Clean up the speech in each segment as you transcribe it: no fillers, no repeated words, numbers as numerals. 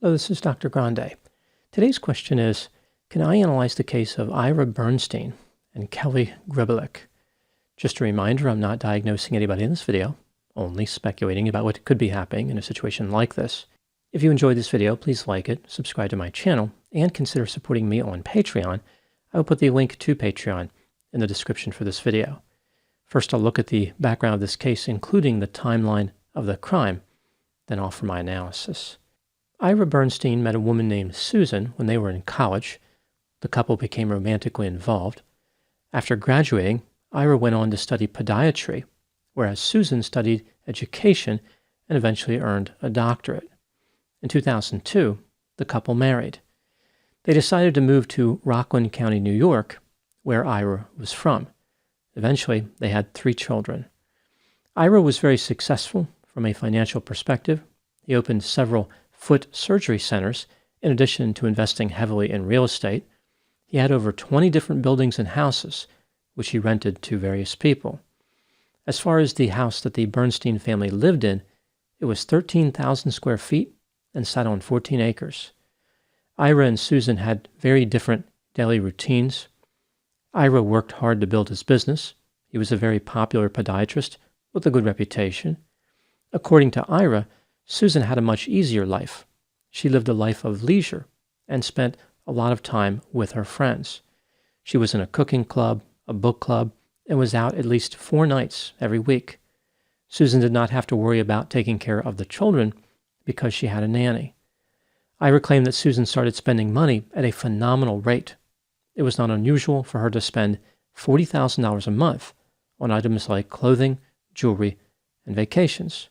Hello, this is Dr. Grande. Today's question is, can I analyze the case of Ira Bernstein and Kelly Gribeluk? Just a reminder, I'm not diagnosing anybody in this video, only speculating about what could be happening in a situation like this. If you enjoyed this video, please like it, subscribe to my channel, and consider supporting me on Patreon. I will put the link to Patreon in the description for this video. First, I'll look at the background of this case, including the timeline of the crime, then offer my analysis. Ira Bernstein met a woman named Susan when they were in college. The couple became romantically involved. After graduating, Ira went on to study podiatry, whereas Susan studied education and eventually earned a doctorate. In 2002, the couple married. They decided to move to Rockland County, New York, where Ira was from. Eventually, they had 3 children. Ira was very successful from a financial perspective. He opened several foot surgery centers, in addition to investing heavily in real estate. He had over 20 different buildings and houses, which he rented to various people. As far as the house that the Bernstein family lived in, it was 13,000 square feet and sat on 14 acres. Ira and Susan had very different daily routines. Ira worked hard to build his business. He was a very popular podiatrist with a good reputation. According to Ira, Susan had a much easier life. She lived a life of leisure and spent a lot of time with her friends. She was in a cooking club, a book club, and was out at least 4 nights every week. Susan did not have to worry about taking care of the children because she had a nanny. Ira claimed that Susan started spending money at a phenomenal rate. It was not unusual for her to spend $40,000 a month on items like clothing, jewelry, and vacations.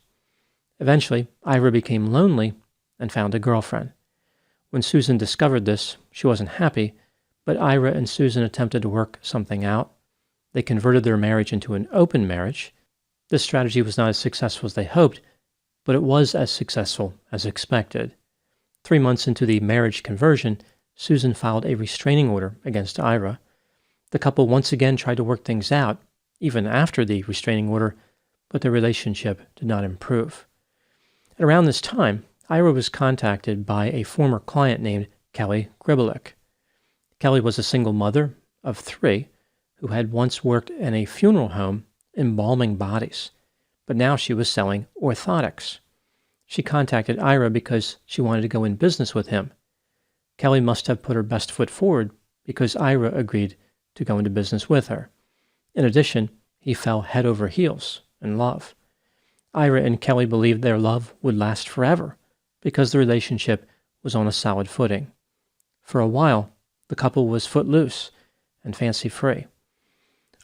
Eventually, Ira became lonely and found a girlfriend. When Susan discovered this, she wasn't happy, but Ira and Susan attempted to work something out. They converted their marriage into an open marriage. This strategy was not as successful as they hoped, but it was as successful as expected. 3 months into the marriage conversion, Susan filed a restraining order against Ira. The couple once again tried to work things out, even after the restraining order, but their relationship did not improve. At around this time, Ira was contacted by a former client named Kelly Gribeluk. Kelly was a single mother of 3 who had once worked in a funeral home embalming bodies, but now she was selling orthotics. She contacted Ira because she wanted to go in business with him. Kelly must have put her best foot forward because Ira agreed to go into business with her. In addition, he fell head over heels in love. Ira and Kelly believed their love would last forever because the relationship was on a solid footing. For a while, the couple was footloose and fancy-free.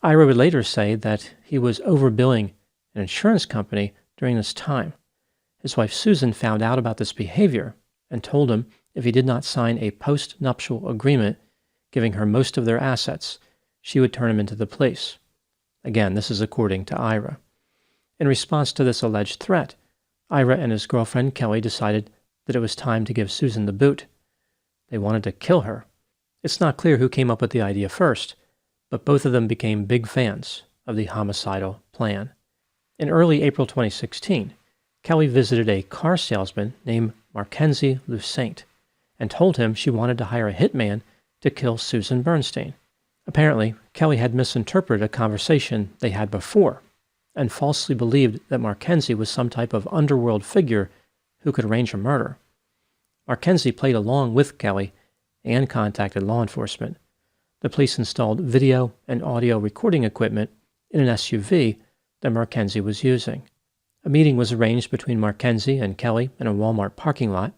Ira would later say that he was overbilling an insurance company during this time. His wife Susan found out about this behavior and told him if he did not sign a post-nuptial agreement giving her most of their assets, she would turn him into the police. Again, this is according to Ira. In response to this alleged threat, Ira and his girlfriend Kelly decided that it was time to give Susan the boot. They wanted to kill her. It's not clear who came up with the idea first, but both of them became big fans of the homicidal plan. In early April 2016, Kelly visited a car salesman named Mackenzie Lusaint and told him she wanted to hire a hitman to kill Susan Bernstein. Apparently, Kelly had misinterpreted a conversation they had before and falsely believed that Mackenzie was some type of underworld figure who could arrange a murder. Mackenzie played along with Kelly and contacted law enforcement. The police installed video and audio recording equipment in an SUV that Mackenzie was using. A meeting was arranged between Mackenzie and Kelly in a Walmart parking lot.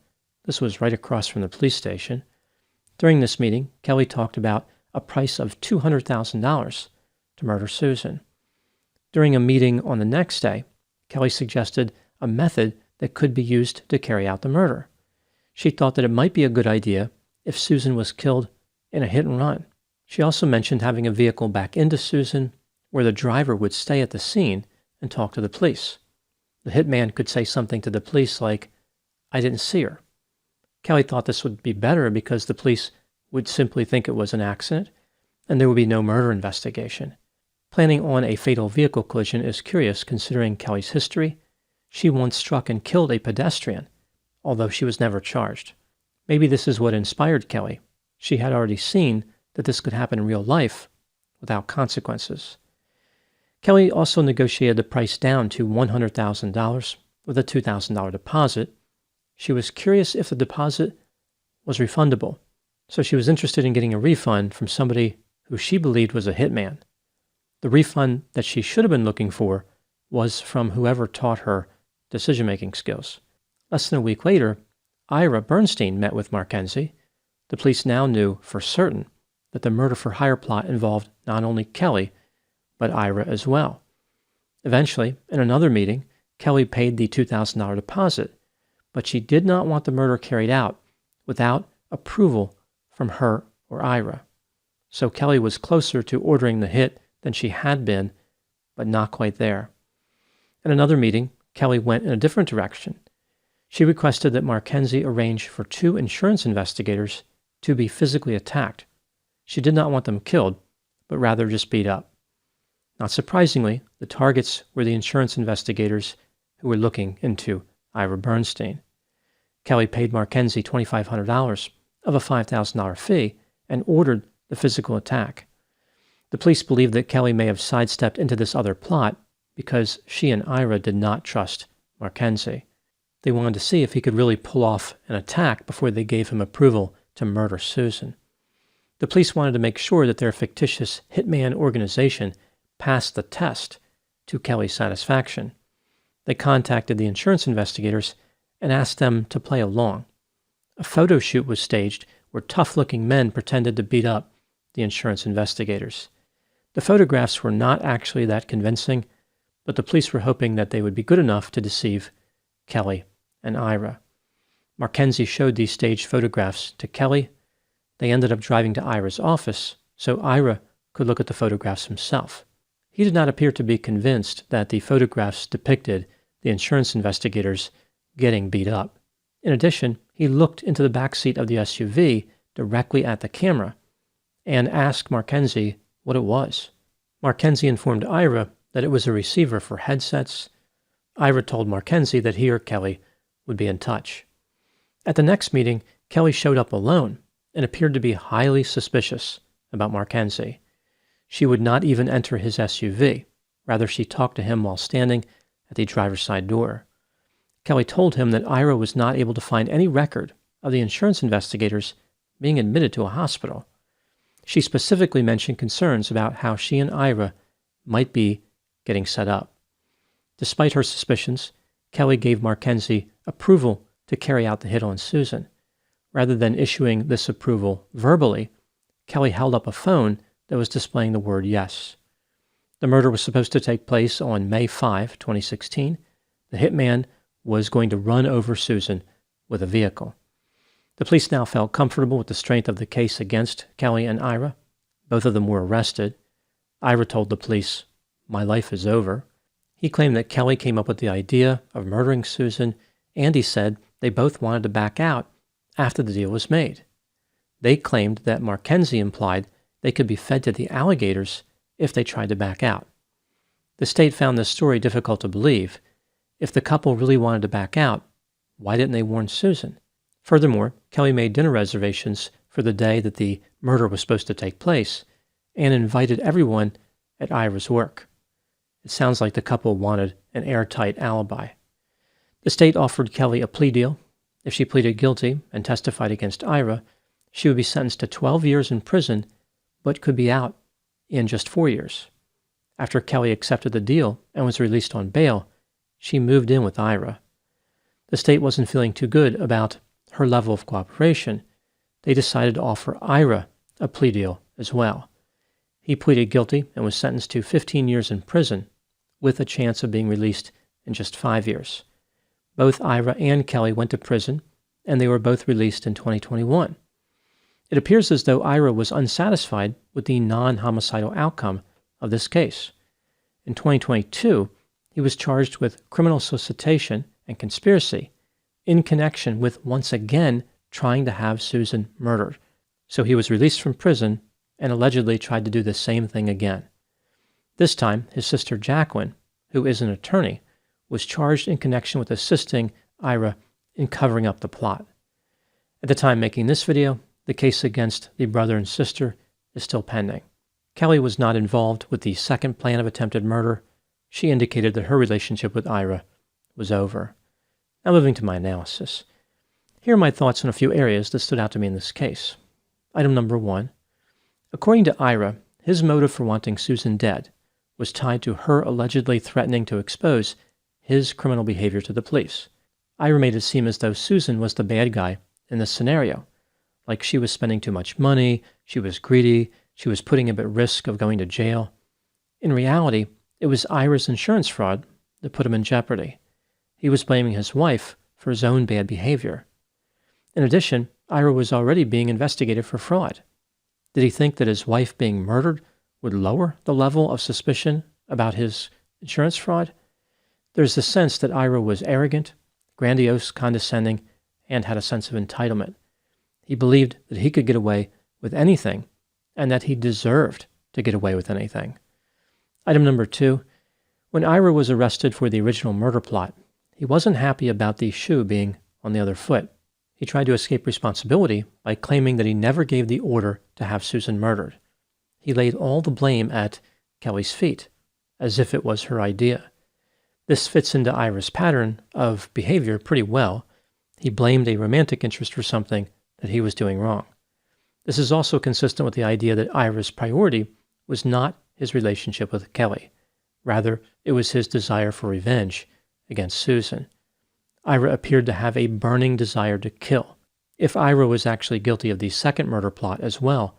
This was right across from the police station. During this meeting, Kelly talked about a price of $200,000 to murder Susan. During a meeting on the next day, Kelly suggested a method that could be used to carry out the murder. She thought that it might be a good idea if Susan was killed in a hit and run. She also mentioned having a vehicle back into Susan where the driver would stay at the scene and talk to the police. The hitman could say something to the police like, "I didn't see her." Kelly thought this would be better because the police would simply think it was an accident and there would be no murder investigation. Planning on a fatal vehicle collision is curious considering Kelly's history. She once struck and killed a pedestrian, although she was never charged. Maybe this is what inspired Kelly. She had already seen that this could happen in real life without consequences. Kelly also negotiated the price down to $100,000 with a $2,000 deposit. She was curious if the deposit was refundable, so she was interested in getting a refund from somebody who she believed was a hitman. The refund that she should have been looking for was from whoever taught her decision-making skills. Less than a week later, Ira Bernstein met with Mackenzie. The police now knew for certain that the murder-for-hire plot involved not only Kelly, but Ira as well. Eventually, in another meeting, Kelly paid the $2,000 deposit, but she did not want the murder carried out without approval from her or Ira. So Kelly was closer to ordering the hit than she had been, but not quite there. In another meeting, Kelly went in a different direction. She requested that Mackenzie arrange for 2 insurance investigators to be physically attacked. She did not want them killed, but rather just beat up. Not surprisingly, the targets were the insurance investigators who were looking into Ira Bernstein. Kelly paid Mackenzie $2,500 of a $5,000 fee and ordered the physical attack. The police believed that Kelly may have sidestepped into this other plot because she and Ira did not trust Mackenzie. They wanted to see if he could really pull off an attack before they gave him approval to murder Susan. The police wanted to make sure that their fictitious hitman organization passed the test to Kelly's satisfaction. They contacted the insurance investigators and asked them to play along. A photo shoot was staged where tough-looking men pretended to beat up the insurance investigators. The photographs were not actually that convincing, but the police were hoping that they would be good enough to deceive Kelly and Ira. Mackenzie showed these staged photographs to Kelly. They ended up driving to Ira's office so Ira could look at the photographs himself. He did not appear to be convinced that the photographs depicted the insurance investigators getting beat up. In addition, he looked into the back seat of the SUV directly at the camera and asked Mackenzie what it was. Mackenzie informed Ira that it was a receiver for headsets. Ira told Mackenzie that he or Kelly would be in touch. At the next meeting, Kelly showed up alone and appeared to be highly suspicious about Mackenzie. She would not even enter his SUV. Rather, she talked to him while standing at the driver's side door. Kelly told him that Ira was not able to find any record of the insurance investigators being admitted to a hospital. She specifically mentioned concerns about how she and Ira might be getting set up. Despite her suspicions, Kelly gave Mackenzie approval to carry out the hit on Susan. Rather than issuing this approval verbally, Kelly held up a phone that was displaying the word yes. The murder was supposed to take place on May 5, 2016. The hitman was going to run over Susan with a vehicle. The police now felt comfortable with the strength of the case against Kelly and Ira. Both of them were arrested. Ira told the police, "My life is over." He claimed that Kelly came up with the idea of murdering Susan, and he said they both wanted to back out after the deal was made. They claimed that Mackenzie implied they could be fed to the alligators if they tried to back out. The state found this story difficult to believe. If the couple really wanted to back out, why didn't they warn Susan? Furthermore, Kelly made dinner reservations for the day that the murder was supposed to take place and invited everyone at Ira's work. It sounds like the couple wanted an airtight alibi. The state offered Kelly a plea deal. If she pleaded guilty and testified against Ira, she would be sentenced to 12 years in prison, but could be out in just 4 years. After Kelly accepted the deal and was released on bail, she moved in with Ira. The state wasn't feeling too good about her level of cooperation. They decided to offer Ira a plea deal as well. He pleaded guilty and was sentenced to 15 years in prison, with a chance of being released in just 5 years. Both Ira and Kelly went to prison, and they were both released in 2021. It appears as though Ira was unsatisfied with the non-homicidal outcome of this case. In 2022, he was charged with criminal solicitation and conspiracy in connection with once again trying to have Susan murdered. So he was released from prison and allegedly tried to do the same thing again. This time, his sister Jacqueline, who is an attorney, was charged in connection with assisting Ira in covering up the plot. At the time making this video, the case against the brother and sister is still pending. Kelly was not involved with the second plan of attempted murder. She indicated that her relationship with Ira was over. Now moving to my analysis. Here are my thoughts on a few areas that stood out to me in this case. Item number 1. According to Ira, his motive for wanting Susan dead was tied to her allegedly threatening to expose his criminal behavior to the police. Ira made it seem as though Susan was the bad guy in this scenario, like she was spending too much money, she was greedy, she was putting him at risk of going to jail. In reality, it was Ira's insurance fraud that put him in jeopardy. He was blaming his wife for his own bad behavior. In addition, Ira was already being investigated for fraud. Did he think that his wife being murdered would lower the level of suspicion about his insurance fraud? There's the sense that Ira was arrogant, grandiose, condescending, and had a sense of entitlement. He believed that he could get away with anything and that he deserved to get away with anything. Item number 2. When Ira was arrested for the original murder plot, he wasn't happy about the shoe being on the other foot. He tried to escape responsibility by claiming that he never gave the order to have Susan murdered. He laid all the blame at Kelly's feet, as if it was her idea. This fits into Ira's pattern of behavior pretty well. He blamed a romantic interest for something that he was doing wrong. This is also consistent with the idea that Ira's priority was not his relationship with Kelly. Rather, it was his desire for revenge against Susan. Ira appeared to have a burning desire to kill. If Ira was actually guilty of the second murder plot as well,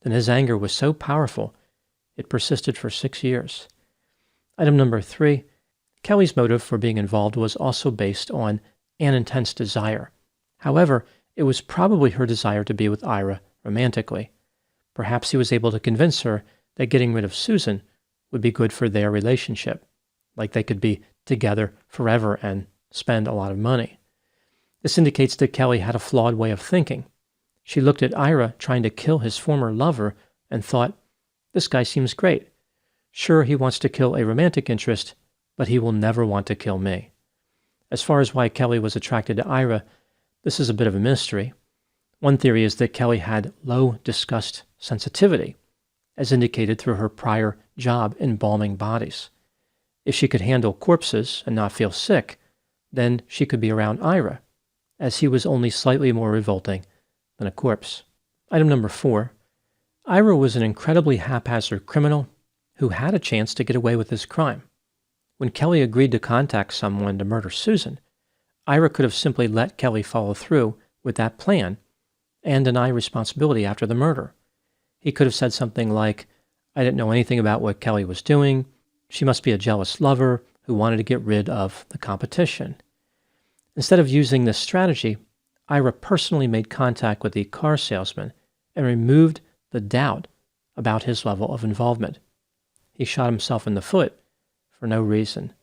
then his anger was so powerful, it persisted for 6 years. Item number 3. Kelly's motive for being involved was also based on an intense desire. However, it was probably her desire to be with Ira romantically. Perhaps he was able to convince her that getting rid of Susan would be good for their relationship, like they could be together forever and spend a lot of money. This indicates that Kelly had a flawed way of thinking. She looked at Ira trying to kill his former lover and thought, this guy seems great. Sure, he wants to kill a romantic interest, but he will never want to kill me. As far as why Kelly was attracted to Ira, this is a bit of a mystery. One theory is that Kelly had low disgust sensitivity, as indicated through her prior job embalming bodies. If she could handle corpses and not feel sick, then she could be around Ira, as he was only slightly more revolting than a corpse. Item number 4. Ira was an incredibly haphazard criminal who had a chance to get away with his crime. When Kelly agreed to contact someone to murder Susan, Ira could have simply let Kelly follow through with that plan and deny responsibility after the murder. He could have said something like, I didn't know anything about what Kelly was doing. She must be a jealous lover who wanted to get rid of the competition. Instead of using this strategy, Ira personally made contact with the car salesman and removed the doubt about his level of involvement. He shot himself in the foot for no reason.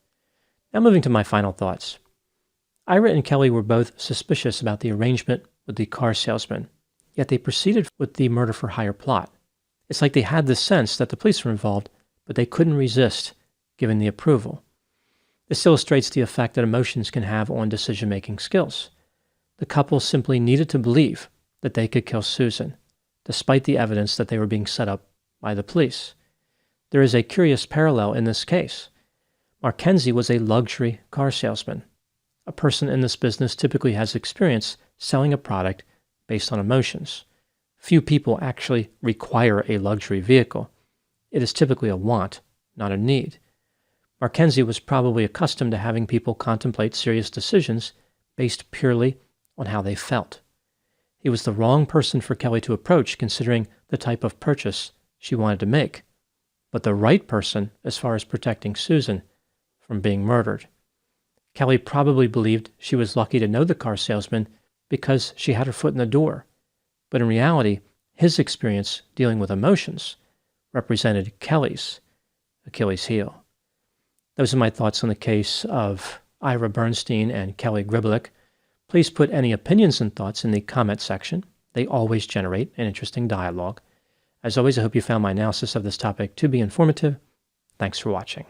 Now moving to my final thoughts. Ira and Kelly were both suspicious about the arrangement with the car salesman, yet they proceeded with the murder-for-hire plot. It's like they had the sense that the police were involved, but they couldn't resist giving the approval. This illustrates the effect that emotions can have on decision-making skills. The couple simply needed to believe that they could kill Susan, despite the evidence that they were being set up by the police. There is a curious parallel in this case. Mackenzie was a luxury car salesman. A person in this business typically has experience selling a product based on emotions. Few people actually require a luxury vehicle. It is typically a want, not a need. Mackenzie was probably accustomed to having people contemplate serious decisions based purely on how they felt. He was the wrong person for Kelly to approach considering the type of purchase she wanted to make, but the right person as far as protecting Susan from being murdered. Kelly probably believed she was lucky to know the car salesman because she had her foot in the door, but in reality, his experience dealing with emotions represented Kelly's Achilles heel. Those are my thoughts on the case of Ira Bernstein and Kelly Gribeluk. Please put any opinions and thoughts in the comment section. They always generate an interesting dialogue. As always, I hope you found my analysis of this topic to be informative. Thanks for watching.